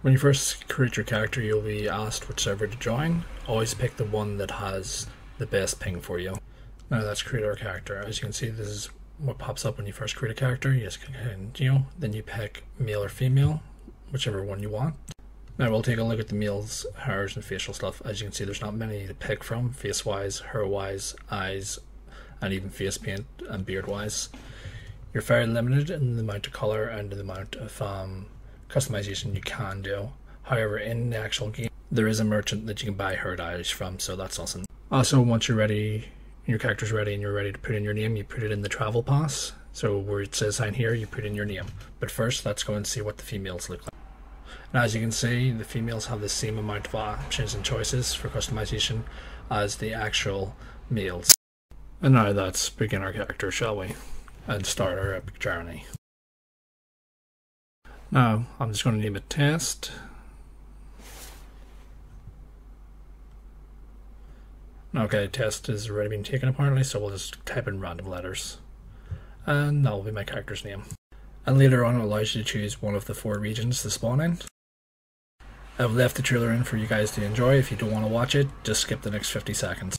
When you first create your character, you'll be asked which server to join. Always pick the one that has the best ping for you. Now let's create our character. As you can see, this is what pops up when you first create a character. You just continue, then you pick male or female, whichever one you want. Now we'll take a look at the male's hairs and facial stuff. As you can see, there's not many to pick from, face-wise, hair-wise, eyes, and even face paint and beard-wise. You're very limited in the amount of colour and the amount of customization you can do. However, in the actual game, there is a merchant that you can buy hair dyes from, so that's awesome. Also, once you're ready, your character's ready and you're ready to put in your name, you put it in the travel pass. So where it says sign here, you put in your name. But first, let's go and see what the females look like. Now, as you can see, the females have the same amount of options and choices for customization as the actual males. And now let's begin our character, shall we? And start our epic journey. Now, I'm just going to name it Test. Okay, Test is already been taken apparently, so we'll just type in random letters. And that will be my character's name. And later on it allows you to choose one of the 4 regions to spawn in. I've left the trailer in for you guys to enjoy. If you don't want to watch it, just skip the next 50 seconds.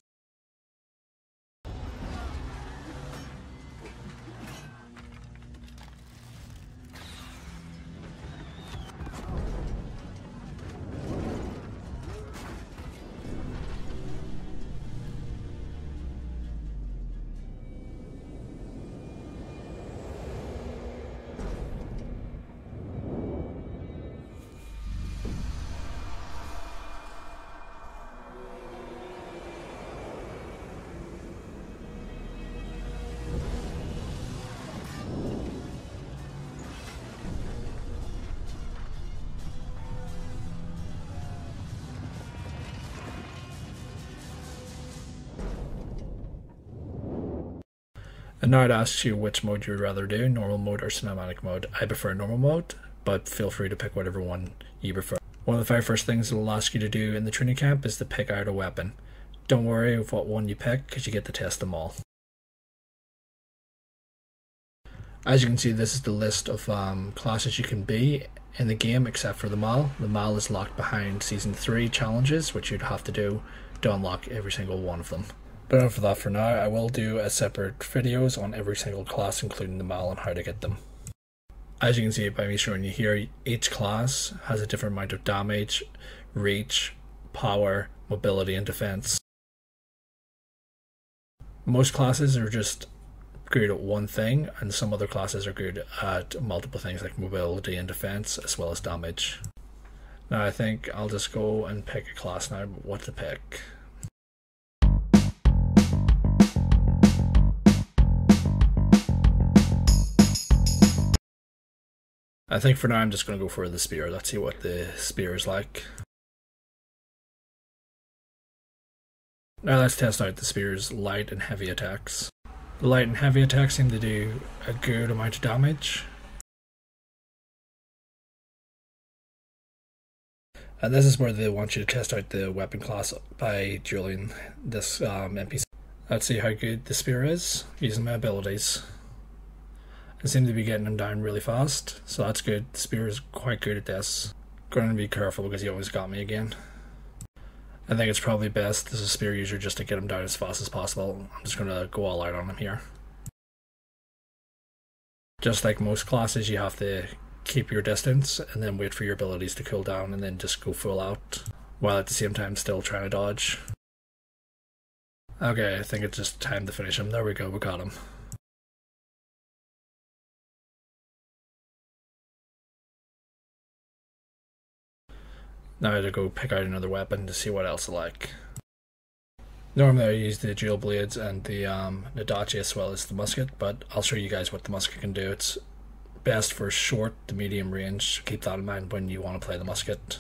And now it asks you which mode you'd rather do, normal mode or cinematic mode. I prefer normal mode, but feel free to pick whatever one you prefer. One of the very first things it'll ask you to do in the training camp is to pick out a weapon. Don't worry of what one you pick, because you get to test them all. As you can see, this is the list of classes you can be in the game except for the Mal. The Mal is locked behind Season 3 challenges, which you'd have to do to unlock every single one of them. But enough of that for now. I will do a separate videos on every single class, including the Mal, and how to get them. As you can see by me showing you here, each class has a different amount of damage, reach, power, mobility, and defense. Most classes are just good at one thing, and some other classes are good at multiple things like mobility and defense, as well as damage. Now I think I'll just go and pick a class now, what to pick. I think for now I'm just going to go for the spear. Let's see what the spear is like. Now let's test out the spear's light and heavy attacks. The light and heavy attacks seem to do a good amount of damage. And this is where they want you to test out the weapon class by dueling this NPC. Let's see how good the spear is using my abilities. I seem to be getting him down really fast, so that's good. The spear is quite good at this. Going to be careful because he always got me again. I think it's probably best as a spear user just to get him down as fast as possible. I'm just going to go all out on him here. Just like most classes, you have to keep your distance and then wait for your abilities to cool down and then just go full out, while at the same time still trying to dodge. Okay, I think it's just time to finish him. There we go, we got him. Now I have to go pick out another weapon to see what else I like. Normally I use the dual blades and the Nadachi as well as the musket, but I'll show you guys what the musket can do. It's best for short to medium range. Keep that in mind when you want to play the musket.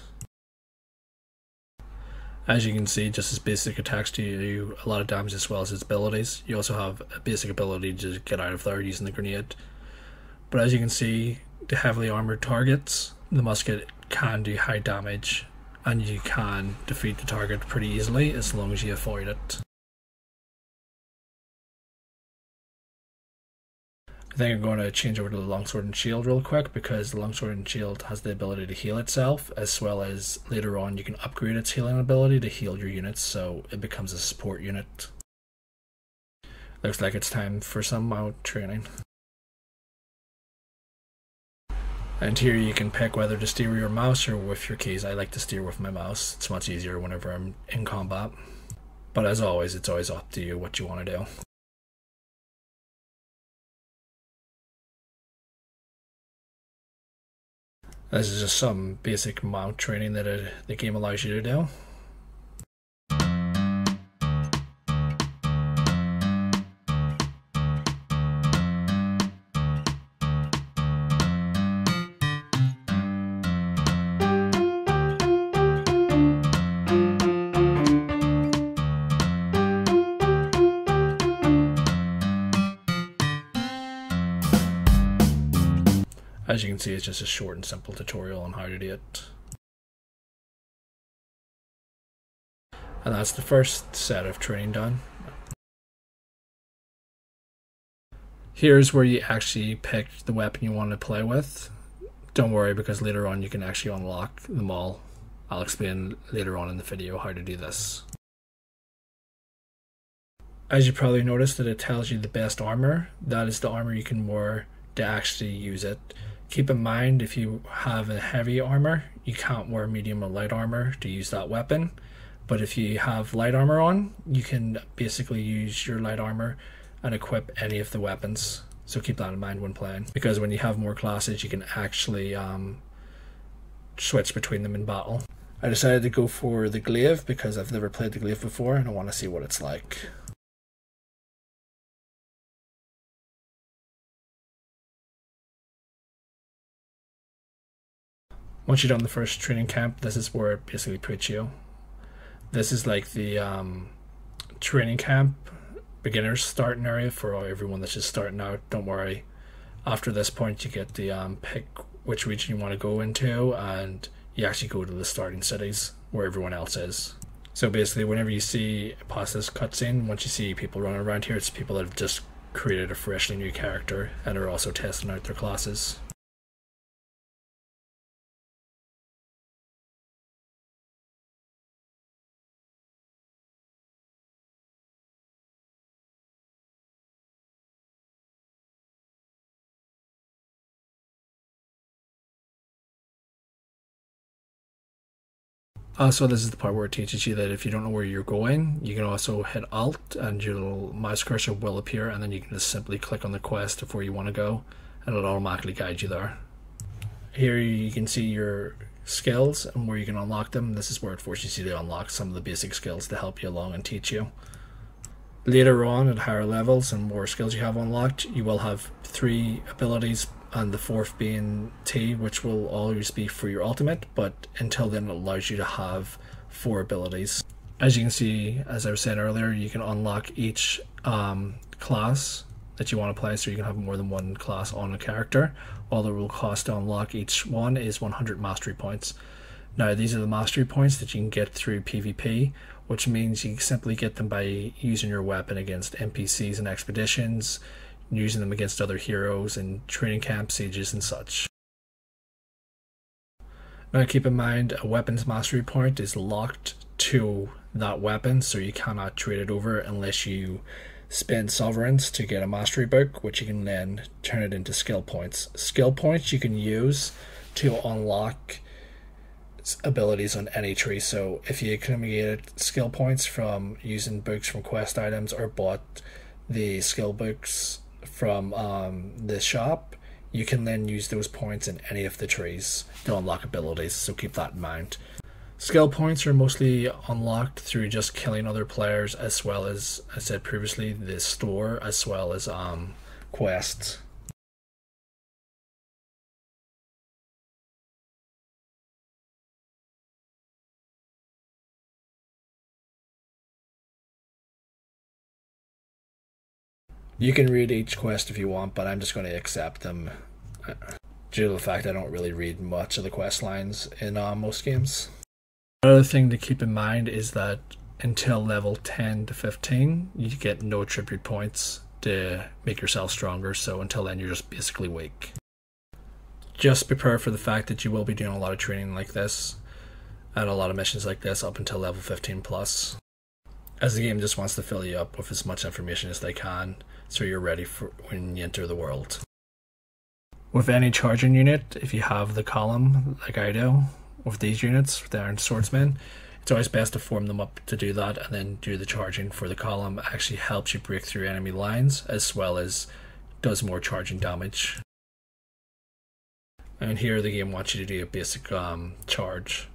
As you can see, just as basic attacks do a lot of damage as well as its abilities. You also have a basic ability to get out of there using the grenade. But as you can see, to heavily armored targets, the musket can do high damage and you can defeat the target pretty easily as long as you avoid it. I think I'm going to change over to the longsword and shield real quick, because the longsword and shield has the ability to heal itself, as well as later on you can upgrade its healing ability to heal your units, so it becomes a support unit. Looks like it's time for some mount training. And here you can pick whether to steer with your mouse or with your keys. I like to steer with my mouse. It's much easier whenever I'm in combat. But as always, it's always up to you what you want to do. This is just some basic mount training that the game allows you to do. As you can see, it's just a short and simple tutorial on how to do it. And that's the first set of training done. Here's where you actually pick the weapon you want to play with. Don't worry, because later on you can actually unlock them all. I'll explain later on in the video how to do this. As you probably noticed, that it tells you the best armor. That is the armor you can wear to actually use it. Keep in mind, if you have a heavy armor, you can't wear medium or light armor to use that weapon. But if you have light armor on, you can basically use your light armor and equip any of the weapons. So keep that in mind when playing, because when you have more classes, you can actually switch between them in battle. I decided to go for the glaive because I've never played the glaive before and I want to see what it's like. Once you're done the first training camp, this is where it basically puts you. This is like the training camp beginner's starting area for everyone that's just starting out. Don't worry. After this point, you get the pick which region you want to go into, and you actually go to the starting cities where everyone else is. So basically, whenever you see past this cutscene, once you see people running around here, it's people that have just created a freshly new character and are also testing out their classes. So this is the part where it teaches you that if you don't know where you're going, you can also hit Alt and your little mouse cursor will appear, and then you can just simply click on the quest of where you want to go and it'll automatically guide you there. Here you can see your skills and where you can unlock them. This is where it forces you to unlock some of the basic skills to help you along and teach you. Later on, at higher levels and more skills you have unlocked, you will have 3 abilities, and the 4th being T, which will always be for your ultimate, but until then it allows you to have 4 abilities. As you can see, as I was saying earlier, you can unlock each class that you want to play, so you can have more than one class on a character. All the will cost to unlock each one is 100 mastery points. Now these are the mastery points that you can get through PvP, which means you simply get them by using your weapon against NPCs and expeditions, using them against other heroes in training camp, sieges and such. Now keep in mind, a weapon's mastery point is locked to that weapon, so you cannot trade it over unless you spend sovereigns to get a mastery book, which you can then turn it into skill points. Skill points you can use to unlock abilities on any tree. So if you accumulated skill points from using books from quest items or bought the skill books from the shop, you can then use those points in any of the trees to unlock abilities, so keep that in mind. Skill points are mostly unlocked through just killing other players, as well as I said previously, the store, as well as quests. You can read each quest if you want, but I'm just going to accept them due to the fact I don't really read much of the quest lines in most games. Another thing to keep in mind is that until level 10 to 15, you get no tribute points to make yourself stronger, so until then you're just basically weak. Just prepare for the fact that you will be doing a lot of training like this and a lot of missions like this up until level 15 plus, as the game just wants to fill you up with as much information as they can so you're ready for when you enter the world. With any charging unit, if you have the column like I do with these units, with the Iron Swordsmen, it's always best to form them up to do that and then do the charging for the column. It actually helps you break through enemy lines as well as does more charging damage. And here the game wants you to do a basic charge.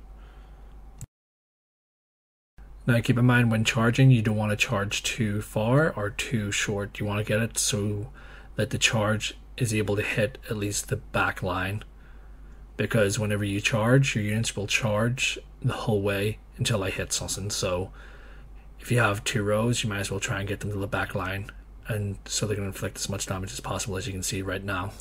Now keep in mind when charging, you don't want to charge too far or too short. You want to get it so that the charge is able to hit at least the back line, because whenever you charge, your units will charge the whole way until I hit something. So if you have 2 rows, you might as well try and get them to the back line, and so they can inflict as much damage as possible, as you can see right now.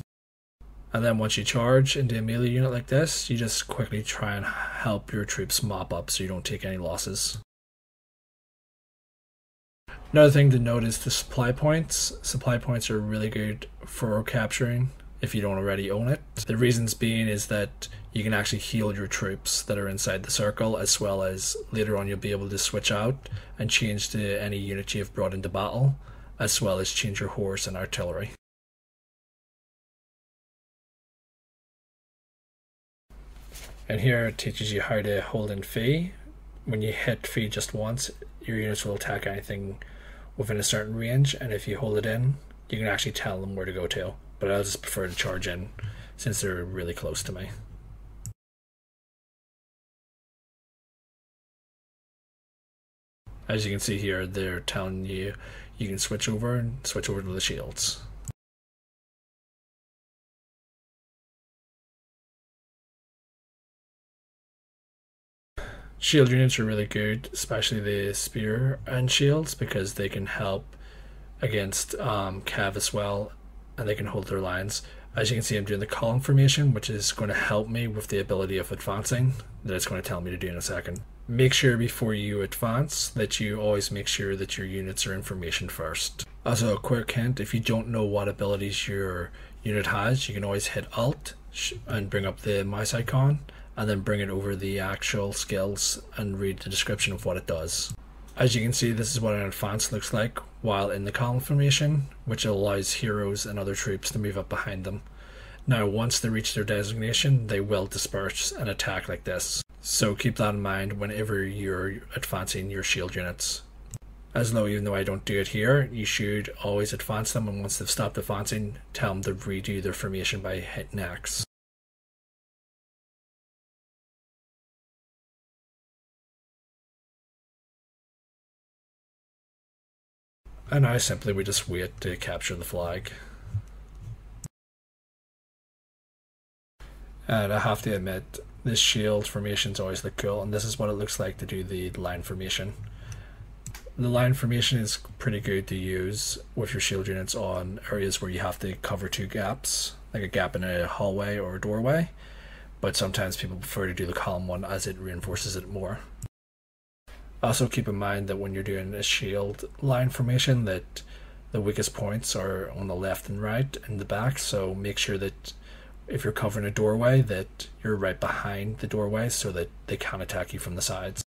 And then once you charge into a melee unit like this, you just quickly try and help your troops mop up so you don't take any losses. Another thing to note is the supply points. Supply points are really good for capturing if you don't already own it. The reasons being is that you can actually heal your troops that are inside the circle, as well as later on you'll be able to switch out and change to any unit you've brought into battle, as well as change your horse and artillery. And here it teaches you how to hold in Phi. When you hit Phi just once, your units will attack anything within a certain range, and if you hold it in, you can actually tell them where to go to. But I just prefer to charge in since they're really close to me. As you can see here, they're telling you you can switch over to the shields. Shield units are really good, especially the spear and shields, because they can help against cav as well, and they can hold their lines. As you can see, I'm doing the column formation, which is going to help me with the ability of advancing that it's going to tell me to do in a second. Make sure before you advance that you always make sure that your units are in formation first. Also, a quick hint, if you don't know what abilities your unit has, you can always hit Alt and bring up the mouse icon, and then bring it over the actual skills and read the description of what it does. As you can see, this is what an advance looks like while in the column formation, which allows heroes and other troops to move up behind them. Now once they reach their designation, they will disperse and attack like this. So keep that in mind whenever you're advancing your shield units. Even though I don't do it here, you should always advance them, and once they've stopped advancing, tell them to redo their formation by hitting X. And now simply we just wait to capture the flag. And I have to admit, this shield formation's always look cool, and this is what it looks like to do the line formation. The line formation is pretty good to use with your shield units on areas where you have to cover 2 gaps, like a gap in a hallway or a doorway, but sometimes people prefer to do the column one as it reinforces it more. Also keep in mind that when you're doing a shield line formation, that the weakest points are on the left and right and the back, so make sure that if you're covering a doorway that you're right behind the doorway so that they can't attack you from the sides.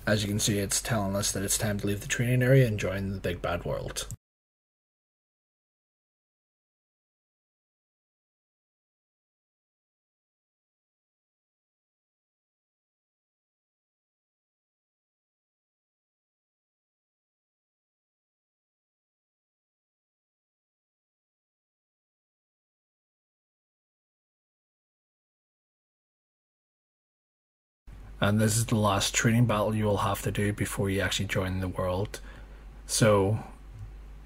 As you can see, it's telling us that it's time to leave the training area and join the big bad world. And this is the last training battle you will have to do before you actually join the world. So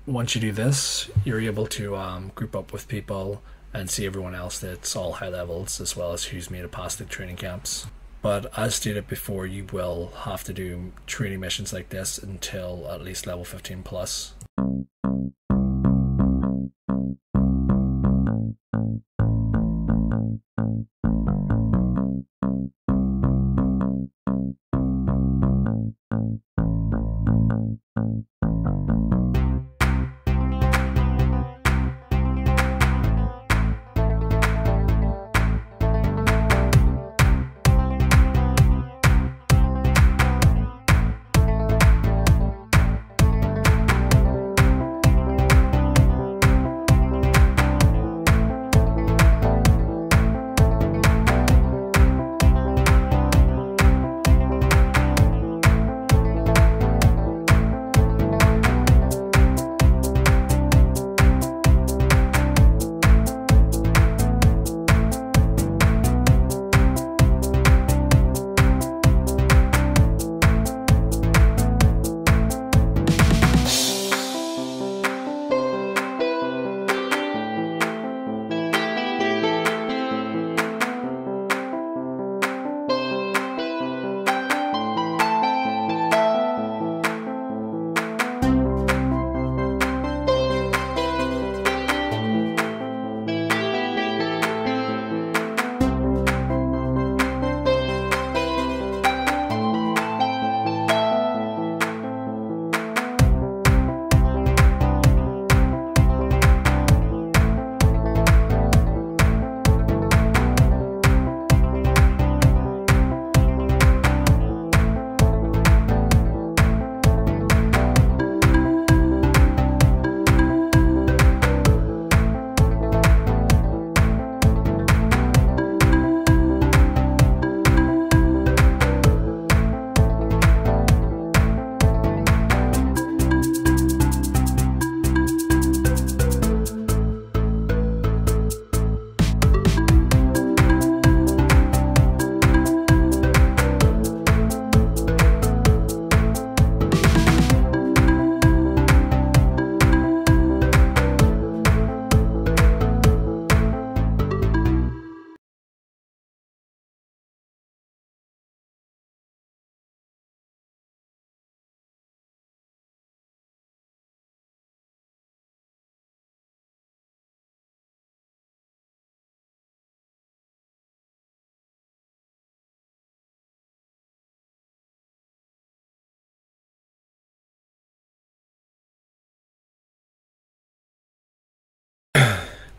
once you do this, you're able to group up with people and see everyone else that's all high levels, as well as who's made it past the training camps. But as stated before, you will have to do training missions like this until at least level 15 plus.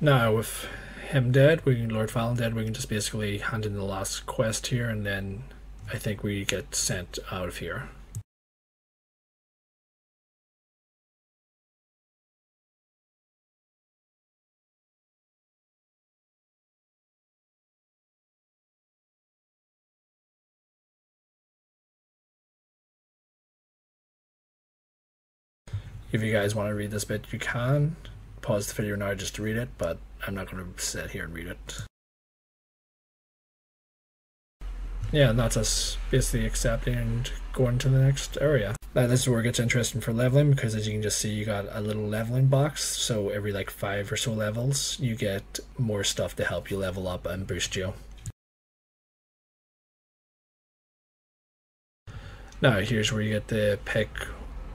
Now with him dead, Lord Fallon dead, we can just basically hand in the last quest here, and then I think we get sent out of here. If you guys want to read this bit, you can. Pause the video now just to read it, but I'm not going to sit here and read it. Yeah, and that's us basically accepting and going to the next area. Now this is where it gets interesting for leveling, because as you can just see, you got a little leveling box, so every like 5 or so levels you get more stuff to help you level up and boost you. Now here's where you get to pick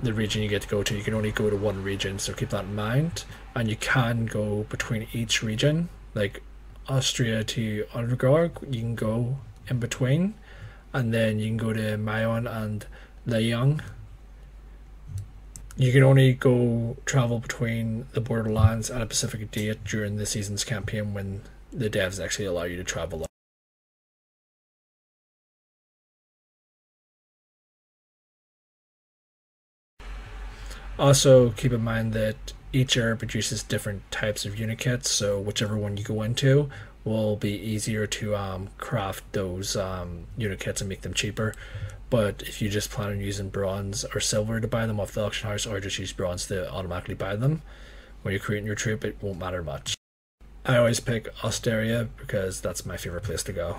the region you get to go to. You can only go to one region, so keep that in mind. And you can go between each region, like Austria to Undergorg, you can go in between, and then you can go to Mayon and Leyong. You can only go travel between the borderlands at a specific date during the season's campaign when the devs actually allow you to travel. Also, keep in mind that each era produces different types of unit kits, so whichever one you go into will be easier to craft those unit kits and make them cheaper. But if you just plan on using bronze or silver to buy them off the auction house, or just use bronze to automatically buy them, when you're creating your troop, it won't matter much. I always pick Augolia because that's my favorite place to go.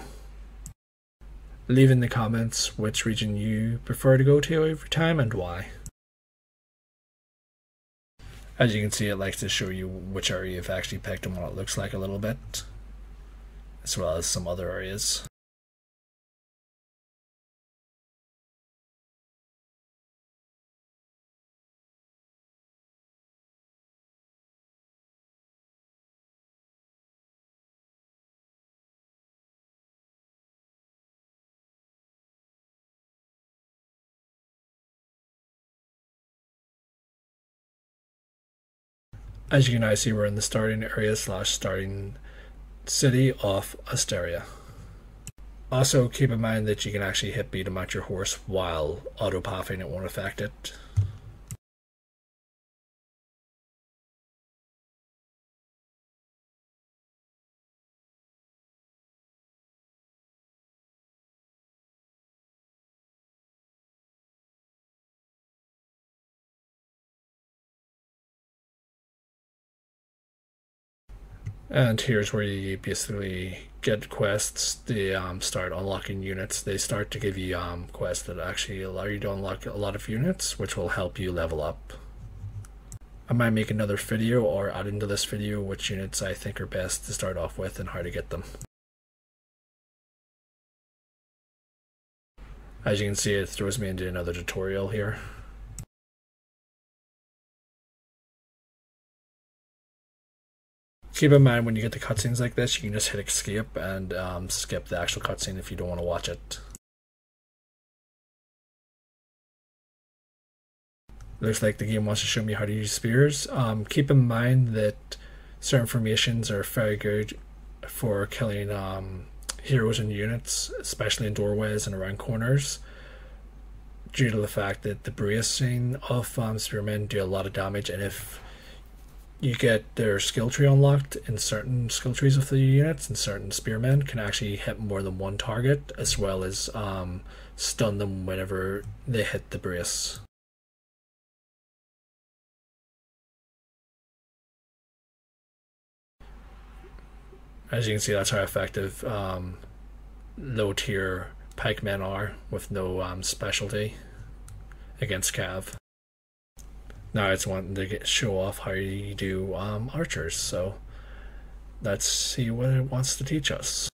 Leave in the comments which region you prefer to go to every time and why. As you can see, it likes to show you which area you've actually picked and what it looks like a little bit, as well as some other areas. As you can now see, we're in the starting area / starting city of Augolia. Also keep in mind that you can actually hit B to mount your horse while auto-pathing, it won't affect it. And here's where you basically get quests. They start unlocking units. They start to give you quests that actually allow you to unlock a lot of units, which will help you level up. I might make another video or add into this video which units I think are best to start off with and how to get them. As you can see, it throws me into another tutorial here. Keep in mind when you get the cutscenes like this, you can just hit escape and skip the actual cutscene if you don't want to watch it. Looks like the game wants to show me how to use spears. Keep in mind that certain formations are very good for killing heroes and units, especially in doorways and around corners, due to the fact that the bracing of spearmen do a lot of damage, and if you get their skill tree unlocked in certain skill trees of the units, and certain spearmen can actually hit more than one target, as well as stun them whenever they hit the brace. As you can see, that's how effective low tier pikemen are with no specialty against cav. Now it's wanting to show off how you do archers, so let's see what it wants to teach us.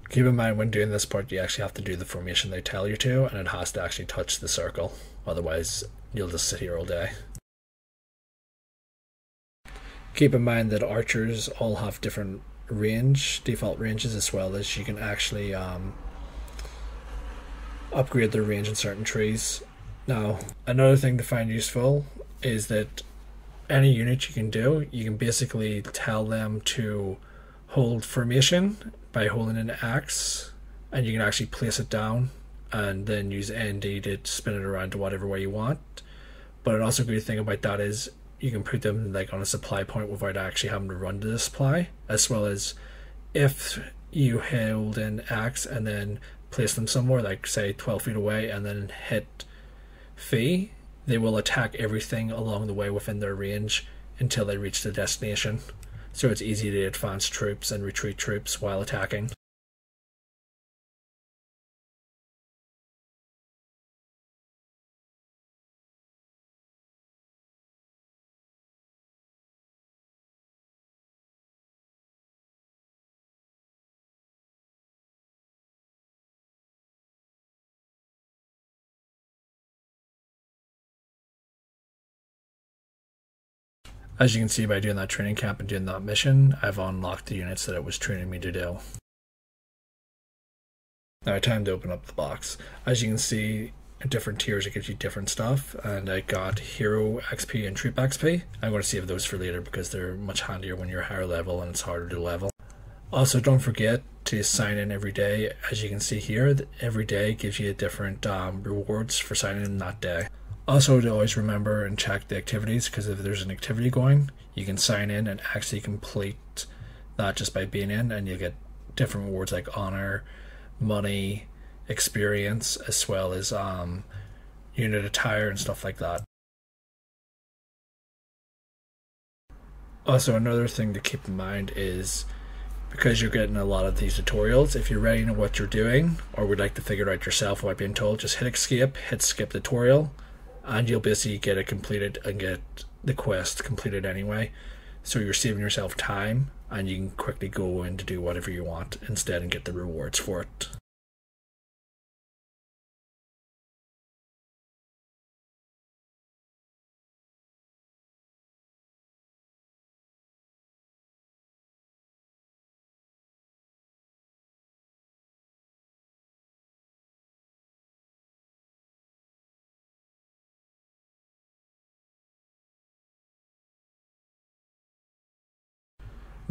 Keep in mind when doing this part, you actually have to do the formation they tell you to, and it has to actually touch the circle, otherwise you'll just sit here all day. Keep in mind that archers all have different default ranges, as well as you can actually upgrade their range in certain trees. Now, another thing to find useful is that any unit you can do, you can basically tell them to hold formation by holding an X, and you can actually place it down and then use ND to spin it around to whatever way you want. But an also good thing about that is you can put them like on a supply point without actually having to run to the supply, as well as if you hold an X and then place them somewhere, like say 12 feet away, and then hit Phi, they will attack everything along the way within their range until they reach the destination. So it's easy to advance troops and retreat troops while attacking. As you can see by doing that training camp and doing that mission, I've unlocked the units that it was training me to do. Now time to open up the box. As you can see, in different tiers it gives you different stuff, and I got hero XP and troop XP. I'm going to save those for later because they're much handier when you're higher level and it's harder to level. Also, don't forget to sign in every day. As you can see here, every day gives you different rewards for signing in that day. Also, to always remember and check the activities, because if there's an activity going, you can sign in and actually complete that just by being in, and you get different rewards like honor, money, experience, as well as unit attire and stuff like that. Also, another thing to keep in mind is, because you're getting a lot of these tutorials, if you already know what you're doing or would like to figure it out yourself without being told, just hit escape, hit skip tutorial, and you'll basically get it completed and get the quest completed anyway. So you're saving yourself time, and you can quickly go in to do whatever you want instead and get the rewards for it.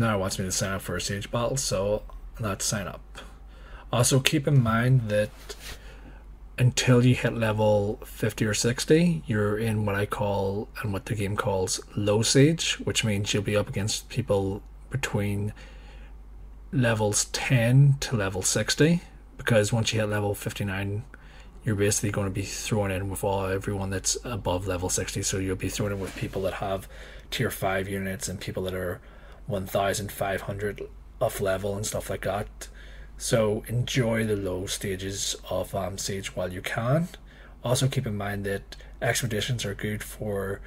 Now it wants me to sign up for a Sage battle, so let's sign up. Also keep in mind that until you hit level 50 or 60, you're in what I call, and what the game calls, low Sage, which means you'll be up against people between levels 10 to level 60, because once you hit level 59, you're basically going to be thrown in with everyone that's above level 60, so you'll be thrown in with people that have tier 5 units and people that are 1,500 off level and stuff like that. So enjoy the low stages of Siege while you can. Also keep in mind that expeditions are good for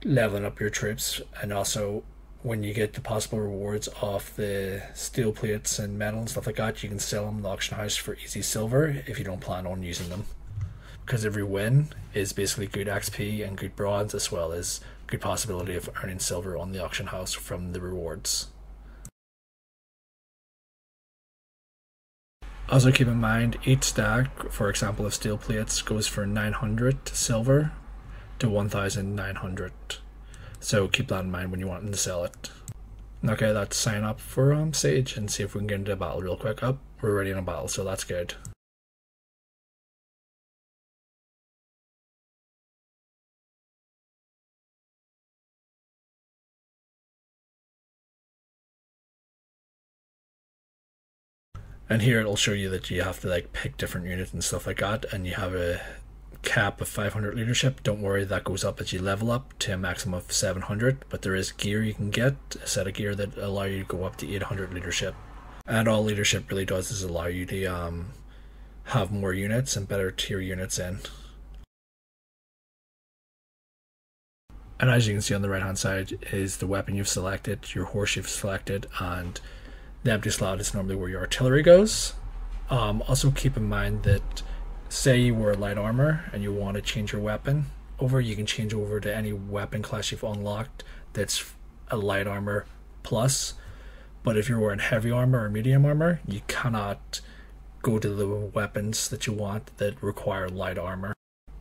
leveling up your troops, and also when you get the possible rewards of the steel plates and metal and stuff like that, you can sell them in the auction house for easy silver if you don't plan on using them, because every win is basically good XP and good bronze, as well as good possibility of earning silver on the auction house from the rewards. Also keep in mind, each stack, for example of steel plates, goes for 900 silver to 1,900. So keep that in mind when you want to sell it. Okay, let's sign up for Sage and see if we can get into a battle real quick. Up, we're already in a battle, so that's good. And here it'll show you that you have to like pick different units and stuff like that, and you have a cap of 500 leadership. Don't worry, that goes up as you level up to a maximum of 700, but there is gear you can get, a set of gear that allow you to go up to 800 leadership. And all leadership really does is allow you to have more units and better tier units in. And as you can see on the right hand side is the weapon you've selected, your horse you've selected, and the empty slot is normally where your artillery goes. Also keep in mind that, say you were light armor and you want to change your weapon over, you can change over to any weapon class you've unlocked that's a light armor plus. But if you're wearing heavy armor or medium armor, you cannot go to the weapons that you want that require light armor.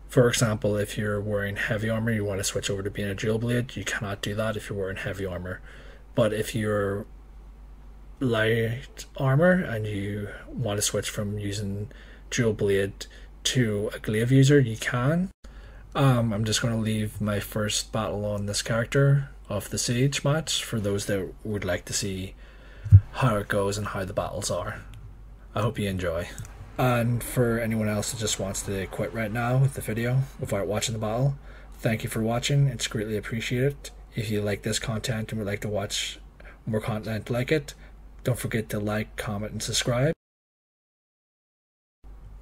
For example, if you're wearing heavy armor, you want to switch over to being a dual blade, you cannot do that if you're wearing heavy armor. But if you're light armor and you want to switch from using dual blade to a glaive user, you can. I'm just going to leave my first battle on this character of the Siege match for those that would like to see how it goes and how the battles are. I hope you enjoy. And for anyone else that just wants to quit right now with the video without watching the battle, thank you for watching. It's greatly appreciated. If you like this content and would like to watch more content like it, don't forget to like, comment, and subscribe.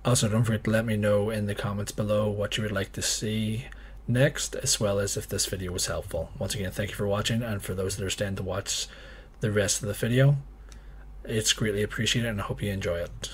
Also, don't forget to let me know in the comments below what you would like to see next, as well as if this video was helpful. Once again, thank you for watching, and for those that are staying to watch the rest of the video, it's greatly appreciated and I hope you enjoy it.